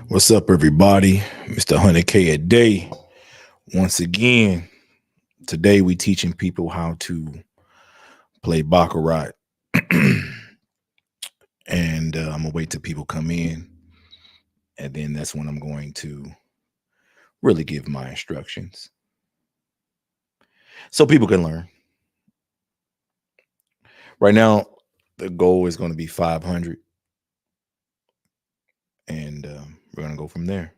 What's up, everybody? Mr. 100K a day. Once again, today we teaching people how to play Baccarat. And I'm gonna wait till people come in, and then that's when I'm going to really give my instructions so people can learn. Right now, the goal is going to be 500, and we're gonna go from there.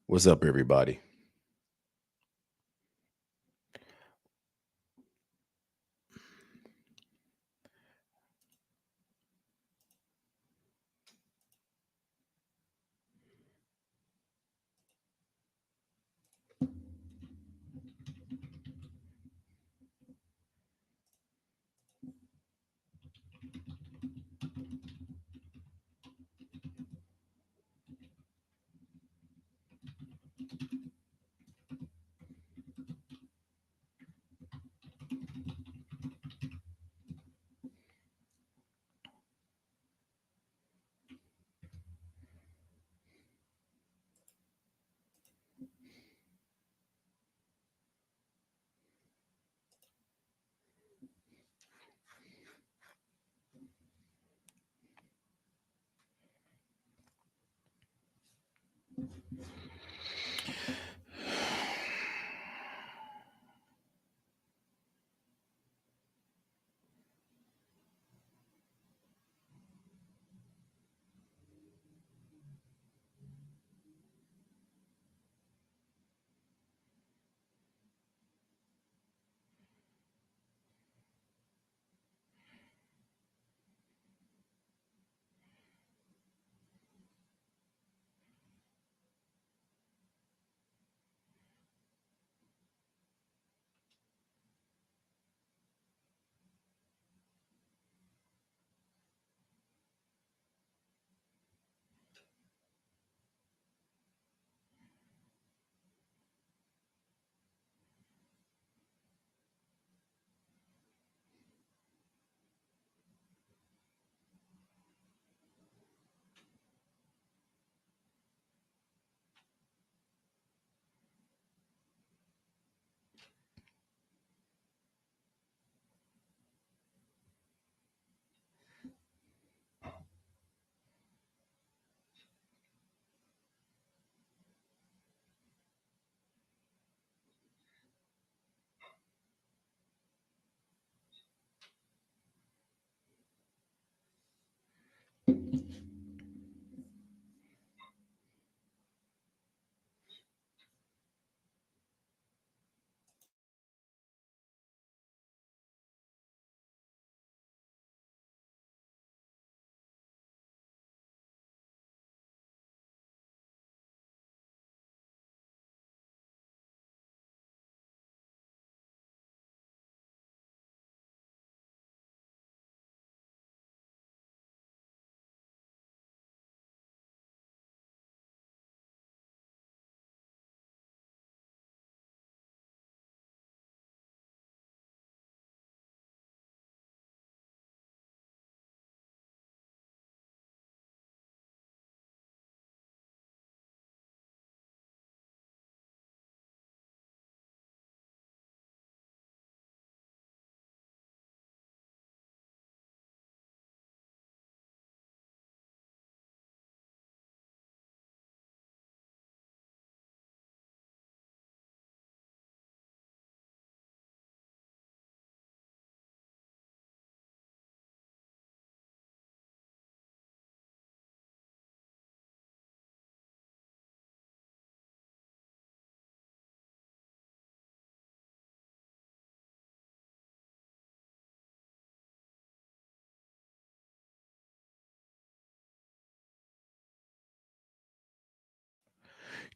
What's up, everybody?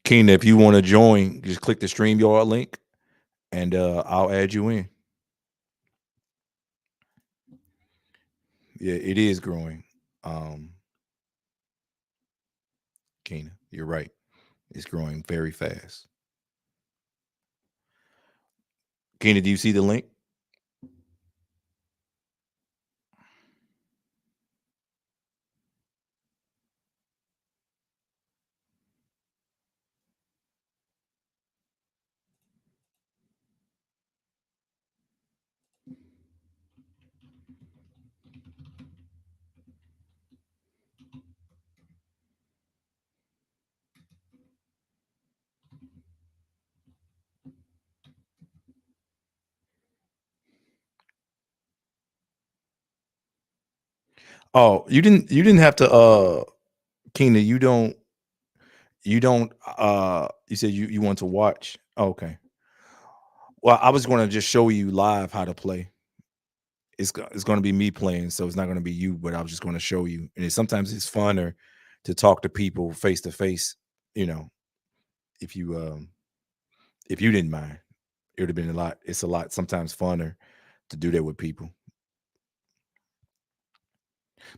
Keena, if you want to join, just click the StreamYard link and I'll add you in. Yeah, it is growing. Um, Keena, you're right. It's growing very fast. Keena, do you see the link? Oh, you didn't have to Keena, you don't you said you want to watch. Oh, okay. Well, I was gonna just show you live how to play. It's gonna be me playing, so it's not gonna be you, but I was just gonna show you. And sometimes it's funner to talk to people face to face, you know, if you didn't mind. It would have been a lot sometimes funner to do that with people.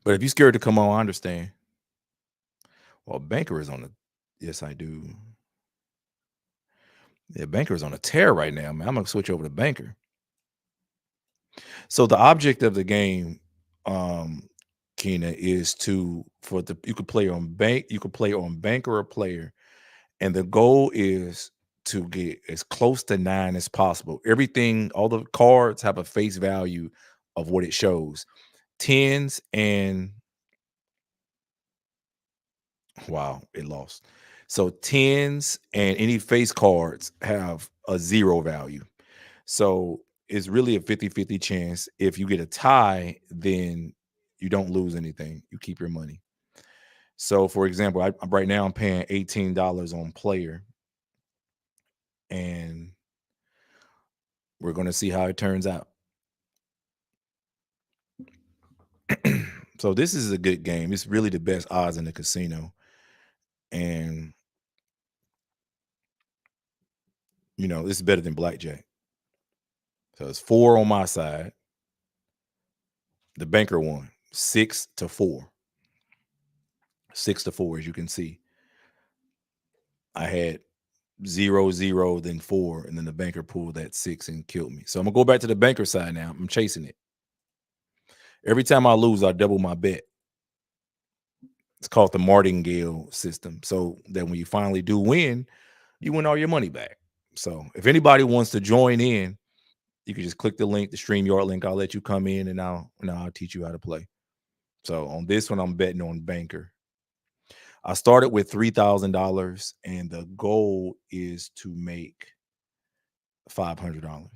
But if you're scared to come on, I understand. Well, Banker is on the yes, I do. Yeah, Banker is on a tear right now, man. I'm gonna switch over to Banker. So the object of the game, um, Keena, is to for the you could play on you could play on Banker or Player, and the goal is to get as close to 9 as possible. Everything, all the cards have a face value of what it shows. Tens and wow, it lost. So tens and any face cards have a 0 value. So it's really a 50-50 chance. If you get a tie, then you don't lose anything. You keep your money. So for example, right now I'm paying $18 on player, and we're gonna see how it turns out. So this is a good game. It's really the best odds in the casino. And it's better than blackjack. So it's 4 on my side. The Banker won 6-4. 6-4, as you can see. I had 0-0, then 4, and then the Banker pulled that 6 and killed me. So I'm gonna go back to the Banker side now. I'm chasing it. Every time I lose, I double my bet. It's called the martingale system. So that when you finally do win, you win all your money back. So if anybody wants to join in, you can just click the link, the StreamYard link. I'll let you come in, and I'll teach you how to play. So on this one, I'm betting on Banker. I started with $3,000, and the goal is to make $500.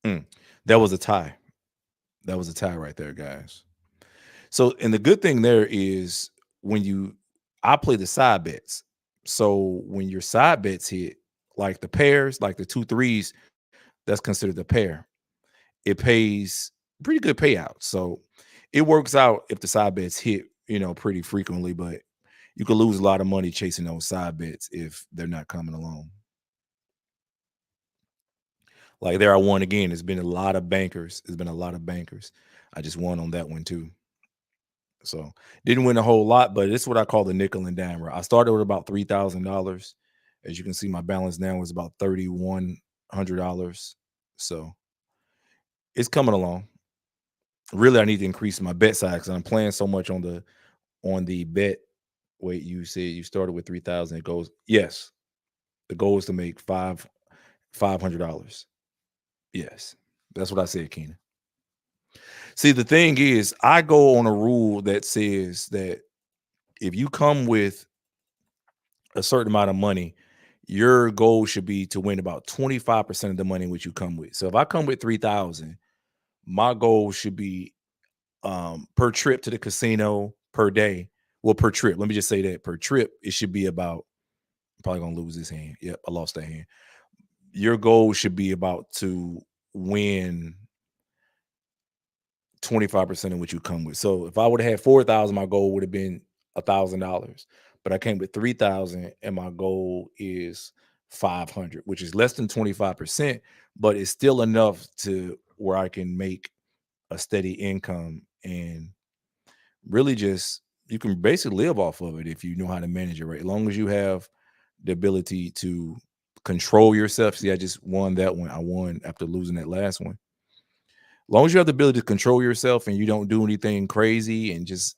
Mm, that was a tie. That was a tie right there, guys. So, and the good thing there is when I play the side bets. So when your side bets hit, like the pairs, like the two threes, that's considered a pair. It pays pretty good payout. So it works out if the side bets hit, pretty frequently, but you could lose a lot of money chasing those side bets if they're not coming along. Like there I won again. There's been a lot of bankers. There's been a lot of bankers. I just won on that one too. So didn't win a whole lot, but it's what I call the nickel and dimer. I started with about $3,000. As you can see, my balance now is about $3,100. So it's coming along. Really, I need to increase my bet size because I'm playing so much on the bet. Wait, you said you started with 3,000. It goes, yes. The goal is to make $500. Yes. That's what I said, Keenan. See, the thing is, I go on a rule that says that if you come with a certain amount of money, your goal should be to win about 25% of the money which you come with. So if I come with 3,000, my goal should be per trip to the casino per day. Well, per trip. Let me just say that per trip, it should be about I'm probably gonna lose this hand. Yep, I lost that hand. Your goal should be about to win 25% of what you come with. So if I would have had 4,000, my goal would have been $1,000. but I came with 3,000 and my goal is 500, which is less than 25%, but it's still enough to where I can make a steady income and really just you can basically live off of it if you know how to manage it right. As long as you have the ability to control yourself. See, I just won that one. I won after losing that last one. As long as you have the ability to control yourself and you don't do anything crazy and just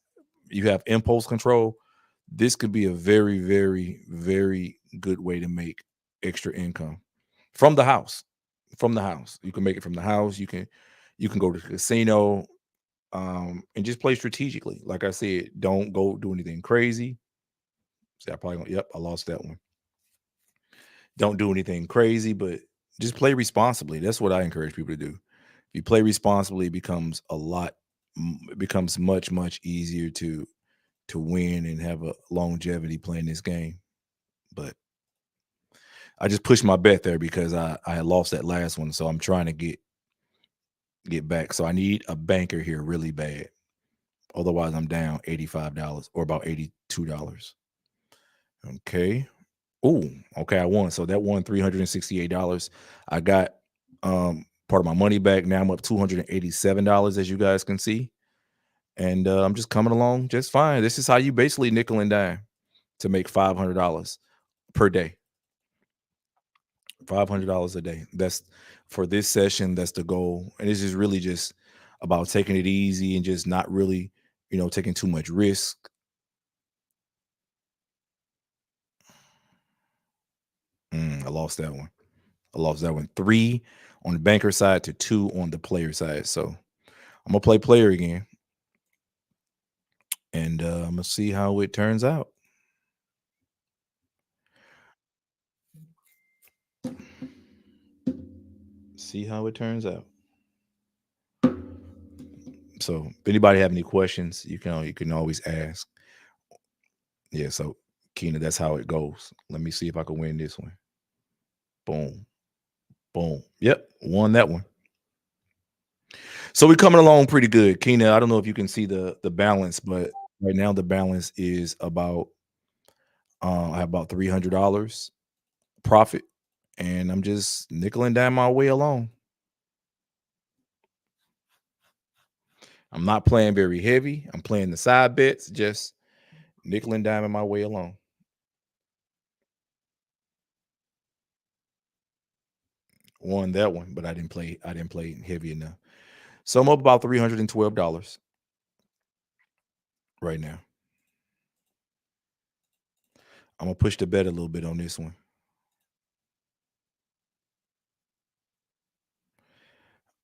you have impulse control, this could be a very, very, very good way to make extra income from the house. From the house. You can make it from the house. You can go to the casino and just play strategically. Like I said, don't go do anything crazy. See, I probably yep, I lost that one. Don't do anything crazy, but just play responsibly. That's what I encourage people to do. If you play responsibly, it becomes much, much easier to win and have a longevity playing this game. But I just pushed my bet there because I had lost that last one. So I'm trying to get back. So I need a banker here really bad. Otherwise, I'm down $85 or about $82. Okay. Oh, okay. I won. So that won $368. I got part of my money back. Now I'm up $287, as you guys can see. And I'm just coming along just fine. This is how you basically nickel and dime to make $500 per day. $500 a day. That's for this session. That's the goal. And it's just really just about taking it easy and just not really, taking too much risk. I lost that one. I lost that one. Three on the banker side to two on the player side. So I'm gonna play player again, and I'm gonna see how it turns out. See how it turns out. So if anybody have any questions, you can always ask. Yeah. So Keena, that's how it goes. Let me see if I can win this one. Boom, boom. Yep, won that one. So we're coming along pretty good, Keena. I don't know if you can see the balance, but right now the balance is about I have about $300 profit, and I'm just nickel and dime my way along. I'm not playing very heavy. I'm playing the side bets, just nickel and diming my way along. Won that one, but I didn't play heavy enough. So I'm up about $312 right now. I'm gonna push the bet a little bit on this one.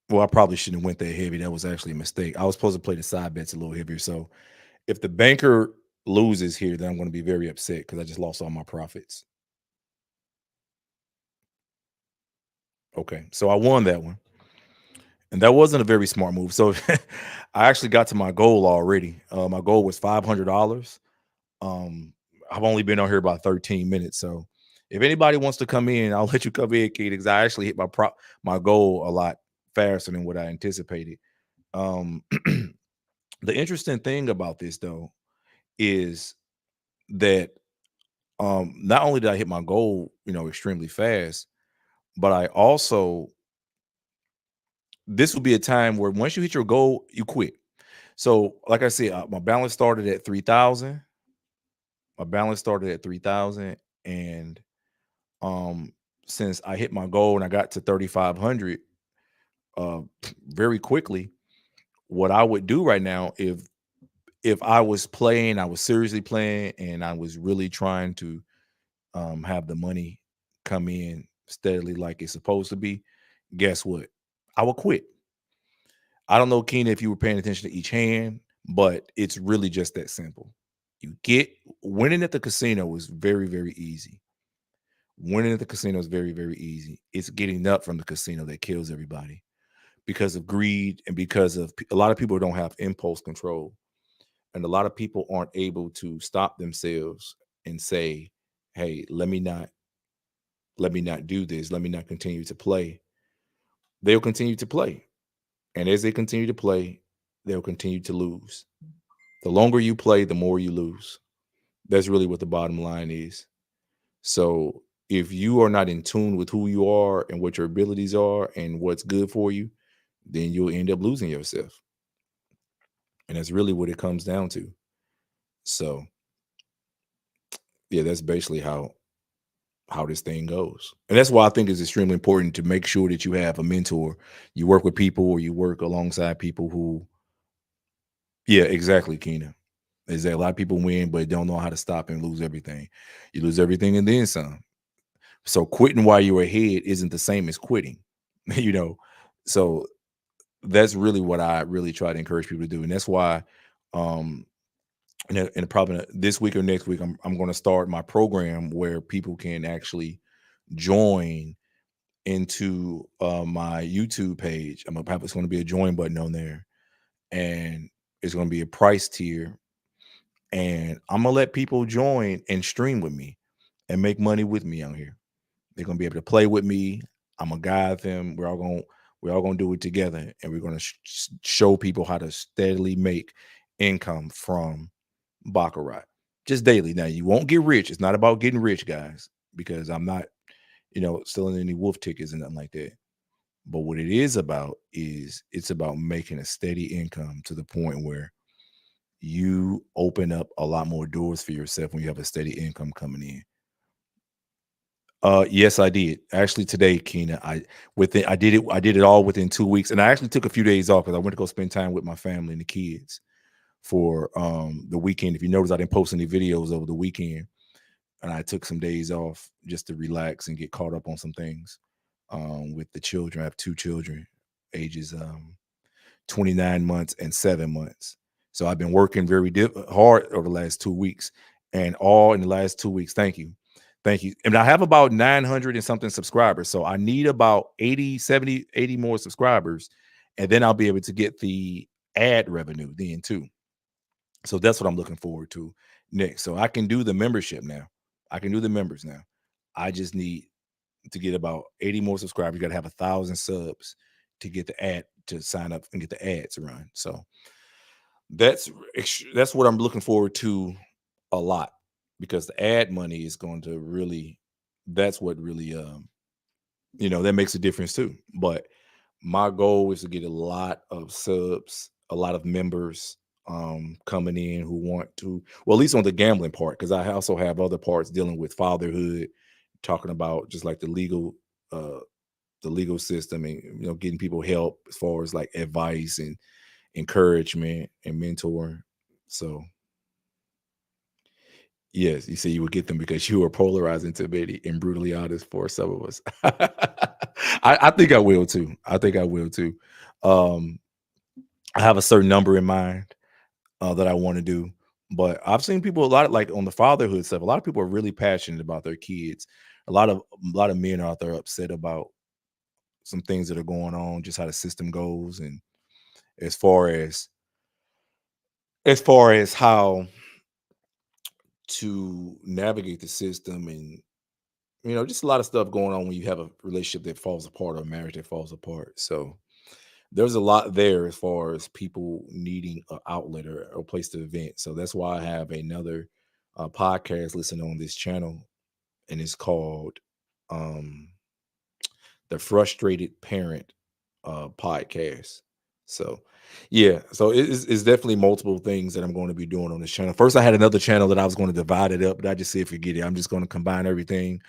Well, I probably shouldn't have went that heavy. That was actually a mistake. I was supposed to play the side bets a little heavier. So if the banker loses here, then I'm going to be very upset because I just lost all my profits. Okay, so I won that one, and that wasn't a very smart move. So I actually got to my goal already. My goal was $500. Um, I've only been on here about 13 minutes, so if anybody wants to come in, I'll let you come in, Key, because I actually hit my goal a lot faster than what I anticipated. Um, the interesting thing about this though is that not only did I hit my goal, extremely fast, but I also this will be a time where once you hit your goal, you quit. So, like I said, my balance started at 3,000. My balance started at 3,000, and um, since I hit my goal and I got to 3,500 uh, very quickly, what I would do right now if I was playing, I was seriously playing, and I was really trying to have the money come in steadily like it's supposed to be, guess what? I would quit. I don't know, Keena, if you were paying attention to each hand, but it's really just that simple. You get winning at the casino is very, very easy. Winning at the casino is very, very easy. It's getting up from the casino that kills everybody because of greed and because of a lot of people don't have impulse control. And a lot of people aren't able to stop themselves and say, hey, let me not do this. Let me not continue to play. They'll continue to play. And as they continue to play, they'll continue to lose. The longer you play, the more you lose. That's really what the bottom line is. So if you are not in tune with who you are and what your abilities are and what's good for you, then you'll end up losing yourself. And that's really what it comes down to. So yeah, that's basically how this thing goes. And that's why I think it's extremely important to make sure that you have a mentor. You work with people or you work alongside people who, yeah, exactly, Keena. Is that a lot of people win, but don't know how to stop and lose everything. You lose everything and then some. So quitting while you're ahead isn't the same as quitting, you know. So that's really what I really try to encourage people to do, and that's why, um, and probably this week or next week, I'm going to start my program where people can actually join into my YouTube page. I'm gonna it's going to be a join button on there, and it's going to be a price tier, and I'm gonna let people join and stream with me and make money with me on here. They're gonna be able to play with me. I'm gonna guide them. We're all gonna do it together, and we're gonna show people how to steadily make income from Baccarat just daily. Now you won't get rich. It's not about getting rich, guys, because I'm not, selling any wolf tickets and nothing like that. But what it is about is it's about making a steady income to the point where you open up a lot more doors for yourself when you have a steady income coming in. Yes, I did. Actually, today, Keena, I did it all within 2 weeks, and I actually took a few days off because I went to go spend time with my family and the kids for, the weekend. If you notice, I didn't post any videos over the weekend, and I took some days off just to relax and get caught up on some things, with the children. I have 2 children, ages, 29 months and 7 months. So I've been working very hard over the last 2 weeks, and all in the last 2 weeks. Thank you. Thank you. And I have about 900 and something subscribers. So I need about 80, 70, 80 more subscribers, and then I'll be able to get the ad revenue then too. So that's what I'm looking forward to next. So I can do the membership now. I can do the members now. I just need to get about 80 more subscribers. You got to have 1,000 subs to get the ad to sign up and get the ads run. So that's that's what I'm looking forward to a lot, because the ad money is going to really, that's what really, that makes a difference too. But my goal is to get a lot of subs, a lot of members, coming in who want to, well, at least on the gambling part, because I also have other parts dealing with fatherhood, talking about just like uh the legal system, and getting people help as far as like advice and encouragement and mentoring. So yes, you say you would get them because you are polarizing to me and brutally honest for some of us. I think I will too. I think I will too. Um, I have a certain number in mind, that I want to do, but I've seen people a lot, like on the fatherhood stuff. A lot of people are really passionate about their kids. A lot of men are out there upset about some things that are going on, just how the system goes, and as far as how to navigate the system, and just a lot of stuff going on when you have a relationship that falls apart or a marriage that falls apart. So there's a lot there as far as people needing an outlet or a place to vent. So that's why I have another, podcast listening on this channel, and it's called, um, the Frustrated Parent, podcast. So yeah, so it's definitely multiple things that I'm going to be doing on this channel. First, I had another channel that I was going to divide it up, but I just said forget it. I'm just going to combine everything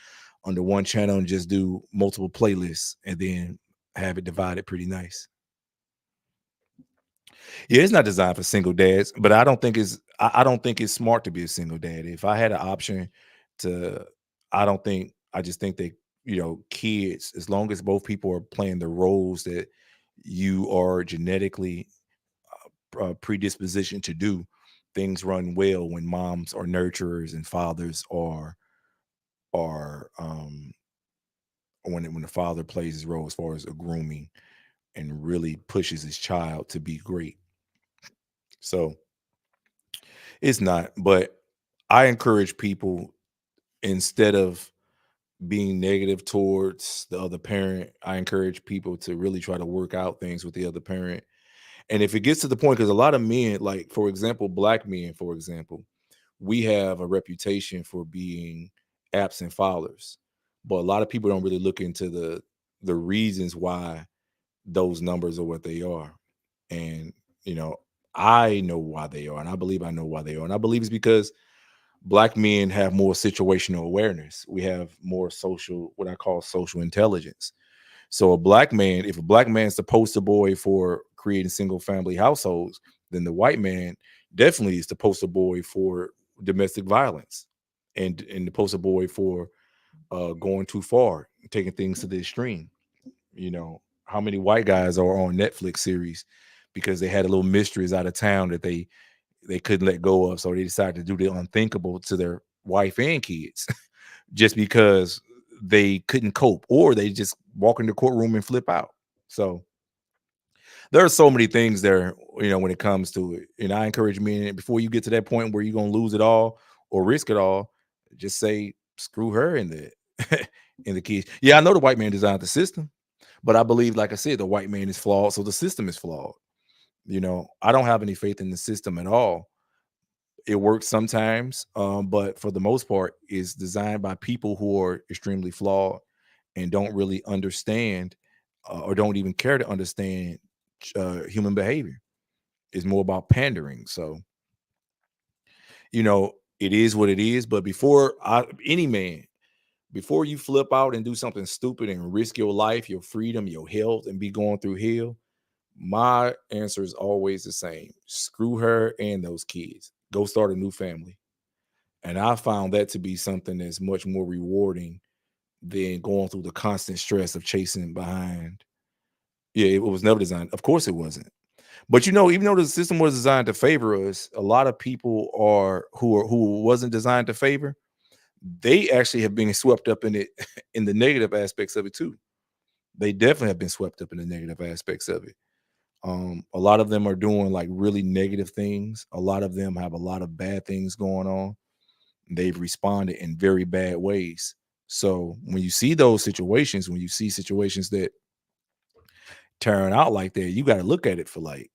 under one channel and just do multiple playlists and then have it divided pretty nice. Yeah, it's not designed for single dads, but I don't think it's smart to be a single dad. If I had an option to, I just think that, kids, as long as both people are playing the roles that you are genetically, predispositioned to do, things run well when moms are nurturers and fathers are when the father plays his role as far as a grooming and really pushes his child to be great. So it's not, but I encourage people, instead of being negative towards the other parent, I encourage people to really try to work out things with the other parent. And if it gets to the point, because a lot of men, like for example, black men, for example, we have a reputation for being absent fathers, but a lot of people don't really look into the reasons why those numbers are what they are. And you know, I know why they are, and I believe I know why they are, and I believe it's because black men have more situational awareness. We have more social, what I call social intelligence. So a black man, if a black man's the poster boy for creating single family households, then the white man definitely is the poster boy for domestic violence, and the poster boy for going too far, taking things to the extreme. You know, how many white guys are on Netflix series because they had a little mysteries out of town that they couldn't let go of, so they decided to do the unthinkable to their wife and kids just because they couldn't cope, or they just walk in the courtroom and flip out. So there are so many things there, when it comes to it. And I encourage men, before you get to that point where you're gonna lose it all or risk it all, just say screw her in the in the kids. Yeah, I know the white man designed the system, but I believe, like I said, the white man is flawed, so the system is flawed. I don't have any faith in the system at all. It works sometimes, but for the most part, is designed by people who are extremely flawed and don't really understand, or don't even care to understand human behavior. It's more about pandering. So, it is what it is. But any man, before you flip out and do something stupid and risk your life, your freedom, your health, and be going through hell, my answer is always the same: screw her and those kids. Go start a new family. And I found that to be something that's much more rewarding than going through the constant stress of chasing behind. Yeah, it was never designed. Of course, it wasn't. But even though the system was designed to favor us, a lot of people who wasn't designed to favor, they actually have been swept up in it in the negative aspects of it too. They definitely have been swept up in the negative aspects of it. A lot of them are doing like really negative things. A lot of them have a lot of bad things going on. They've responded in very bad ways. So when you see those situations, when you see situations that turn out like that, you got to look at it for like,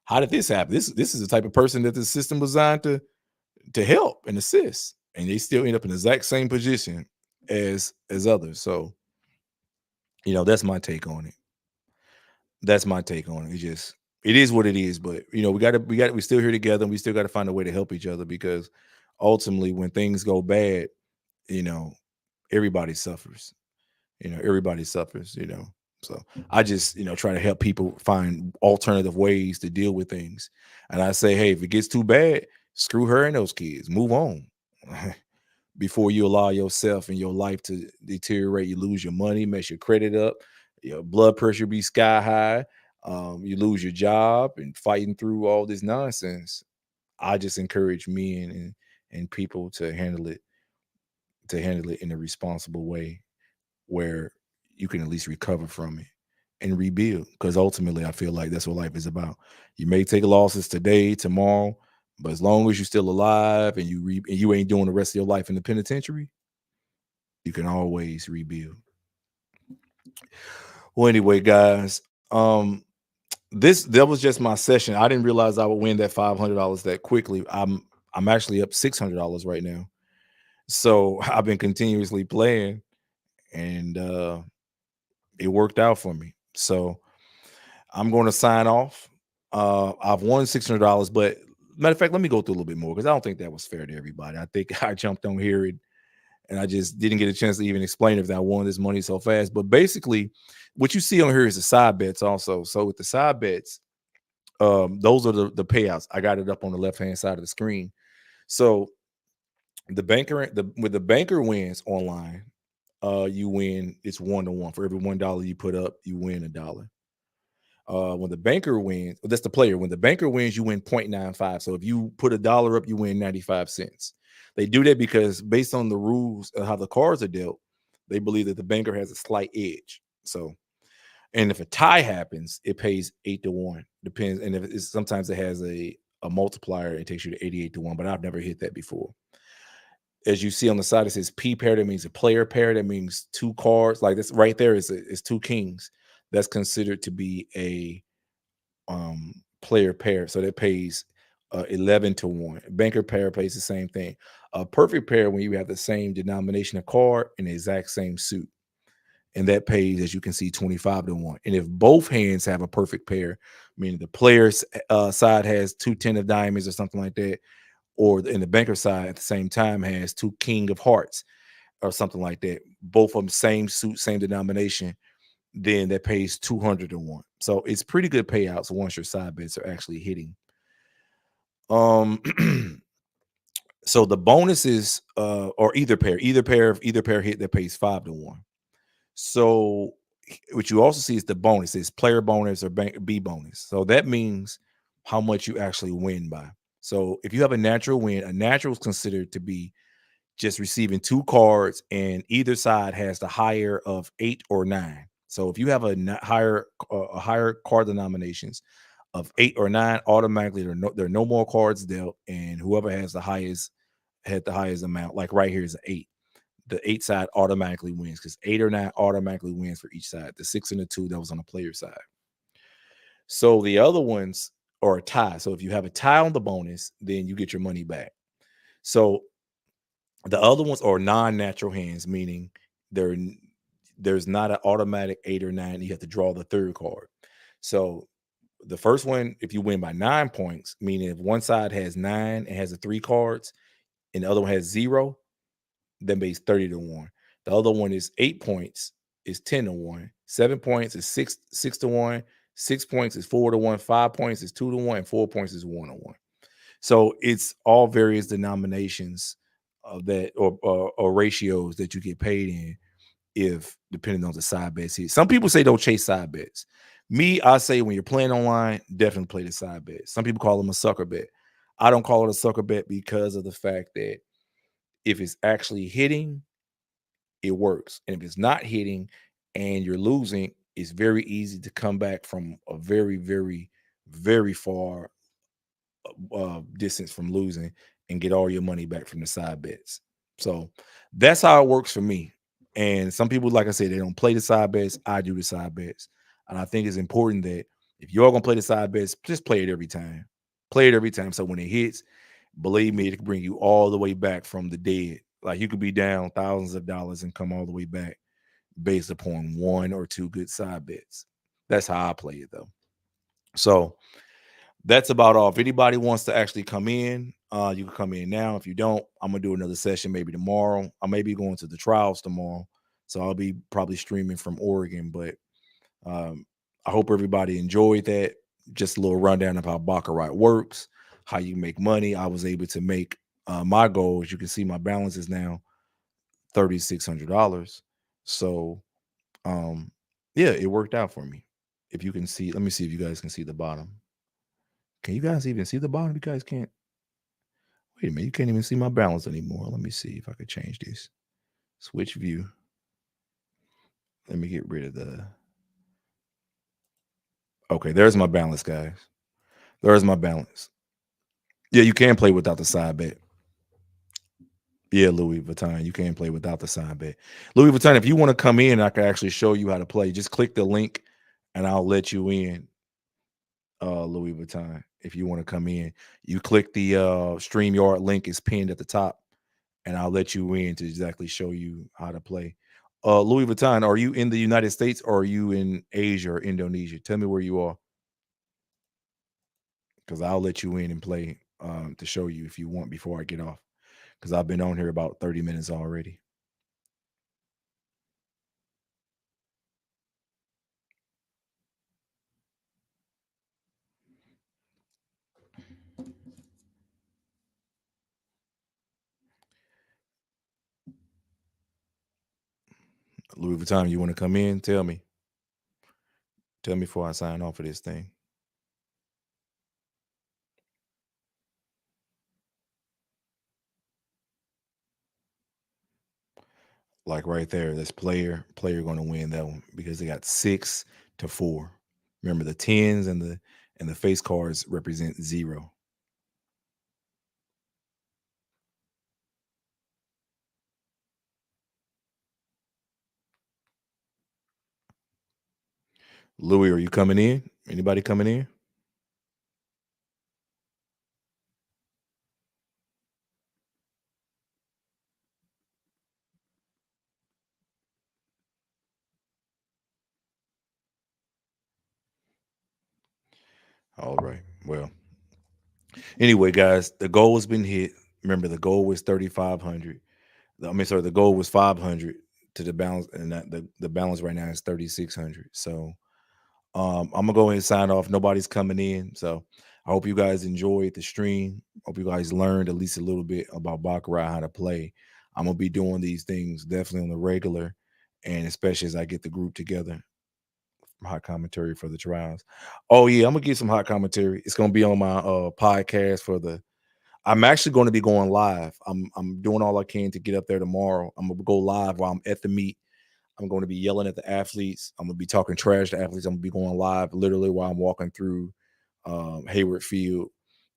how did this happen? This is the type of person that the system was designed to help and assist, and they still end up in the exact same position as others. So that's my take on it. That's my take on it. It is what it is. But we still here together, and we still got to find a way to help each other, because ultimately, when things go bad, you know, everybody suffers. Everybody suffers. So I just try to help people find alternative ways to deal with things. And I say, hey, if it gets too bad, screw her and those kids. Move on. Before you allow yourself and your life to deteriorate, you lose your money, mess your credit up, your blood pressure be sky high, you lose your job and fighting through all this nonsense. I just encourage men and people to handle it in a responsible way, where you can at least recover from it and rebuild. Because ultimately, I feel like that's what life is about. You may take losses today, tomorrow, but as long as you're still alive and you ain't doing the rest of your life in the penitentiary, you can always rebuild. Well, anyway, guys, this that was just my session. I didn't realize I would win that $500 that quickly. I'm actually up $600 right now. So I've been continuously playing, and it worked out for me. So I'm going to sign off. I've won $600, but matter of fact, let me go through a little bit more, because I don't think that was fair to everybody. I think I jumped on here and I just didn't get a chance to even explain if I won this money so fast. But basically, what you see on here is the side bets also. So with the side bets, those are the payouts. I got it up on the left hand side of the screen. So when the banker wins online, you win. It's 1-to-1. For every $1 you put up, you win $1. When the banker wins, that's the player. When the banker wins, you win 0.95. So if you put $1 up, you win 95 cents. They do that because, based on the rules of how the cards are dealt, they believe that the banker has a slight edge. So, and if a tie happens, it pays 8-to-1. Depends. And if sometimes it has a multiplier, it takes you to 88-to-1, but I've never hit that before. As you see on the side, it says P pair. That means a player pair. That means two cards. Like this right there is two kings. That's considered to be a player pair. So that pays 11 to 1. Banker pair pays the same thing. A perfect pair when you have the same denomination of card and the exact same suit. And that pays, as you can see, 25 to 1. And if both hands have a perfect pair, meaning the player's side has two 10 of diamonds or something like that, or in the banker side at the same time has two king of hearts or something like that, both of them same suit, same denomination, then that pays 200 to 1. So it's pretty good payouts once your side bets are actually hitting. Um so the bonuses or either pair hit that pays 5 to 1. So what you also see is the bonus is player bonus or bank B bonus. So that means how much you actually win by. So if you have a natural win, a natural is considered to be just receiving two cards, and either side has the higher of 8 or 9. So if you have a higher card denominations of 8 or 9, automatically there are no more cards dealt, and whoever has the highest had the highest amount. Like right here is an 8. The 8 side automatically wins because 8 or 9 automatically wins for each side. The 6 and the 2 that was on the player side. So the other ones are a tie. So if you have a tie on the bonus, then you get your money back. So the other ones are non-natural hands, meaning there there's not an automatic 8 or 9. You have to draw the third card. So the first one, if you win by 9 points, meaning if one side has 9 and has the three cards, and the other one has 0, then pays 30 to 1. The other one is 8 points is 10 to 1. 7 points is six to 1. 6 points is 4 to 1. 5 points is 2 to 1. And 4 points is 1 to 1. So it's all various denominations of that or ratios that you get paid in if depending on the side bets here. Some people say don't chase side bets. Me, I say when you're playing online, definitely play the side bet. Some people call them a sucker bet. I don't call it a sucker bet because of the fact that if it's actually hitting, it works. And if it's not hitting and you're losing, it's very easy to come back from a very, very, very far distance from losing and get all your money back from the side bets. So that's how it works for me. And some people, like I said, they don't play the side bets. I do the side bets. And I think it's important that if you're going to play the side bets, just play it every time. Play it every time. So when it hits, believe me, it can bring you all the way back from the dead. Like you could be down thousands of dollars and come all the way back based upon one or two good side bets. That's how I play it though. So that's about all. If anybody wants to actually come in, you can come in now. If you don't, I'm gonna do another session maybe tomorrow. I may be going to the trials tomorrow, so I'll be probably streaming from Oregon. But I hope everybody enjoyed that. Just a little rundown of how Baccarat works, how you make money. I was able to make my goal. As you can see, my balance is now $3,600. So yeah, it worked out for me. If you can see, let me see if you guys can see the bottom. Can you guys even see the bottom? You guys can't. Wait a minute, you can't even see my balance anymore. Let me see if I could change this. Switch view. Let me get rid of the. Okay, there's my balance, guys. There's my balance. Yeah, you can play without the side bet. Yeah, Louis Vuitton. You can play without the side bet. Louis Vuitton, if you want to come in, I can actually show you how to play. Just click the link and I'll let you in, Louis Vuitton. If you want to come in, you click the StreamYard link is pinned at the top, and I'll let you in to exactly show you how to play. Louis Vuitton, are you in the United States or are you in Asia or Indonesia? Tell me where you are, because I'll let you in and play to show you if you want before I get off. Because I've been on here about 30 minutes already. Louis Vuitton, you want to come in? Tell me. Tell me before I sign off of this thing. Like right there, that's player going to win that one because they got 6 to 4. Remember the tens and the face cards represent 0. Louis, are you coming in? Anybody coming in? All right. Well, anyway, guys, the goal has been hit. Remember, the goal was 3,500. I mean, sorry, the goal was 500 to the balance, and the balance right now is 3,600. So I'm gonna go ahead and sign off. Nobody's coming in, so I hope you guys enjoyed the stream. Hope you guys learned at least a little bit about Baccarat, how to play. I'm gonna be doing these things definitely on the regular, and especially as I get the group together. Hot commentary for the trials. Oh yeah, I'm gonna get some hot commentary. It's gonna be on my podcast for the. I'm actually going to be going live. I'm doing all I can to get up there tomorrow. I'm gonna go live while I'm at the meet. I'm going to be yelling at the athletes. I'm going to be talking trash to athletes. I'm going to be going live literally while I'm walking through Hayward Field,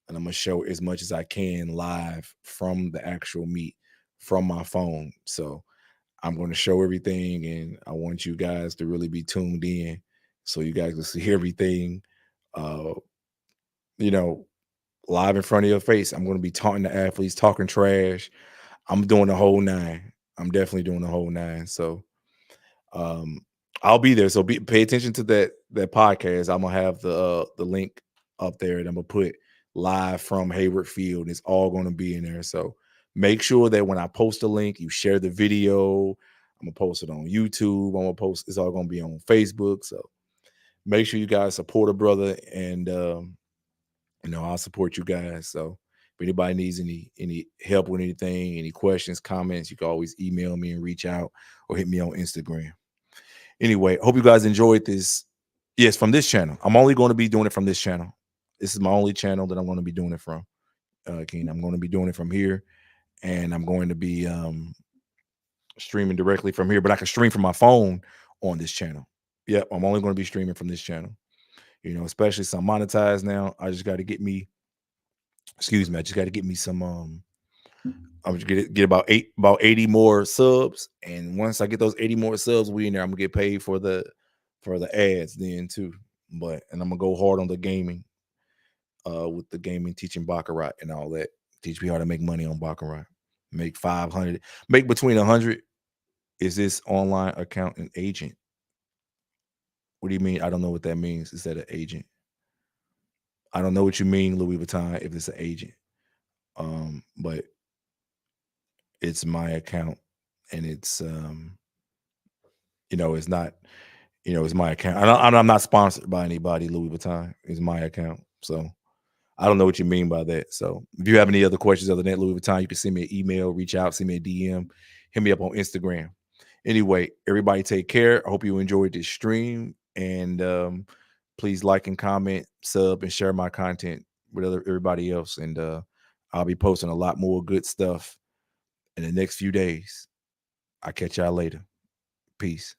and I'm going to show as much as I can live from the actual meet from my phone. So I'm going to show everything, and I want you guys to really be tuned in so you guys can see everything, uh, you know, live in front of your face. I'm going to be taunting the athletes, talking trash. I'm doing the whole nine. I'm definitely doing the whole nine. So um I'll be there, so pay attention to that podcast. I'm gonna have the link up there, and I'm gonna put live from Hayward Field. It's all gonna be in there, so make sure that when I post a link, you share the video. I'm gonna post it on YouTube. I'm gonna post, it's all gonna be on Facebook, so make sure you guys support a brother, and I'll support you guys. So if anybody needs any help with anything, any questions, comments, you can always email me and reach out, or hit me on Instagram. Anyway, hope you guys enjoyed this. Yes, from this channel. I'm only going to be doing it from this channel. This is my only channel that I'm going to be doing it from. Keen. I'm going to be doing it from here, and I'm going to be streaming directly from here. But I can stream from my phone on this channel. Yep, I'm only going to be streaming from this channel. Especially since I'm monetized now. I just got to get me. Excuse me. I just got to get me some. I'm just get about 80 more subs, and once I get those 80 more subs, we in there. I'm gonna get paid for the ads then too. And I'm gonna go hard on the gaming, with the gaming, teaching Baccarat and all that. Teach me how to make money on Baccarat. Make 500, make between 100. Is this online account an agent? What do you mean? I don't know what that means. Is that an agent? I don't know what you mean, Louis Vuitton, if it's an agent. But it's my account, and it's it's not, it's my account. I'm not sponsored by anybody, Louis Vuitton. It's my account. So I don't know what you mean by that. So if you have any other questions other than Louis Vuitton, you can send me an email, reach out, send me a DM, hit me up on Instagram. Anyway, everybody take care. I hope you enjoyed this stream. And please like and comment, sub, and share my content with everybody else. And I'll be posting a lot more good stuff in the next few days. I'll catch y'all later. Peace.